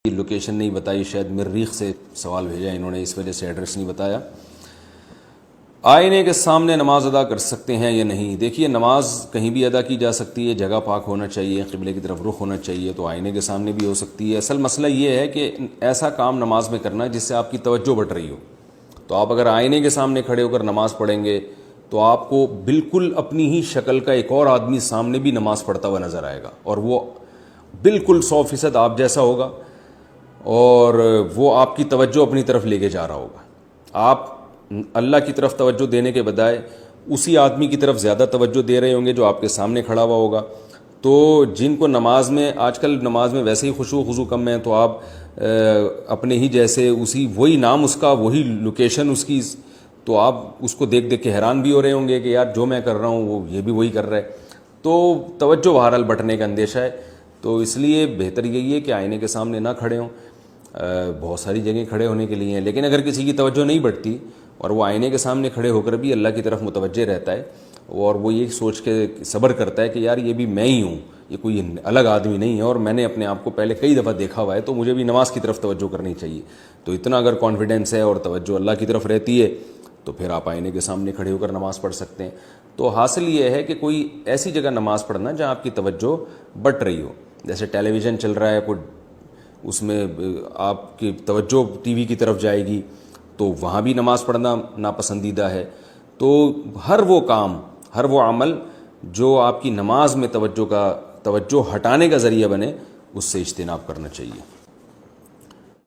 Location نہیں بتائی، شاید مریخ سے سوال بھیجا انہوں نے، اس وجہ سے ایڈریس نہیں بتایا۔ آئینے کے سامنے نماز ادا کر سکتے ہیں یا نہیں؟ دیکھیے، نماز کہیں بھی ادا کی جا سکتی ہے، جگہ پاک ہونا چاہیے، قبلے کی طرف رخ ہونا چاہیے، تو آئینے کے سامنے بھی ہو سکتی ہے۔ اصل مسئلہ یہ ہے کہ ایسا کام نماز میں کرنا ہے جس سے آپ کی توجہ بٹ رہی ہو۔ تو آپ اگر آئینے کے سامنے کھڑے ہو کر نماز پڑھیں گے تو آپ کو بالکل اپنی ہی شکل کا ایک اور آدمی سامنے بھی نماز پڑھتا ہوا نظر آئے گا، اور وہ بالکل 100% آپ جیسا ہوگا، اور وہ آپ کی توجہ اپنی طرف لے کے جا رہا ہوگا۔ آپ اللہ کی طرف توجہ دینے کے بجائے اسی آدمی کی طرف زیادہ توجہ دے رہے ہوں گے جو آپ کے سامنے کھڑا ہوا ہوگا۔ تو جن کو نماز میں، آج کل نماز میں ویسے ہی خشوع و خضوع کم ہے، تو آپ اپنے ہی جیسے، اسی وہی نام اس کا، وہی لوکیشن اس کی، تو آپ اس کو دیکھ دیکھ کے حیران بھی ہو رہے ہوں گے کہ یار جو میں کر رہا ہوں وہ یہ بھی وہی کر رہا ہے۔ تو توجہ بہرحال بٹنے کا اندیشہ ہے، تو اس لیے بہتر یہی ہے کہ آئینے کے سامنے نہ کھڑے ہوں۔ بہت ساری جگہیں کھڑے ہونے کے لیے ہیں، لیکن اگر کسی کی توجہ نہیں بٹتی اور وہ آئینے کے سامنے کھڑے ہو کر بھی اللہ کی طرف متوجہ رہتا ہے، اور وہ یہ سوچ کے صبر کرتا ہے کہ یار یہ بھی میں ہی ہوں، یہ کوئی الگ آدمی نہیں ہے، اور میں نے اپنے آپ کو پہلے کئی دفعہ دیکھا ہوا ہے، تو مجھے بھی نماز کی طرف توجہ کرنی چاہیے، تو اتنا اگر کانفیڈنس ہے اور توجہ اللہ کی طرف رہتی ہے تو پھر آپ آئینے کے سامنے کھڑے ہو کر نماز پڑھ سکتے ہیں۔ تو حاصل یہ ہے کہ کوئی ایسی جگہ نماز پڑھنا جہاں آپ کی توجہ بٹ رہی ہو، جیسے ٹیلی ویژن چل رہا ہے، کوئی اس میں آپ کی توجہ ٹی وی کی طرف جائے گی، تو وہاں بھی نماز پڑھنا ناپسندیدہ ہے۔ تو ہر وہ کام، ہر وہ عمل جو آپ کی نماز میں توجہ ہٹانے کا ذریعہ بنے، اس سے اجتناب کرنا چاہیے۔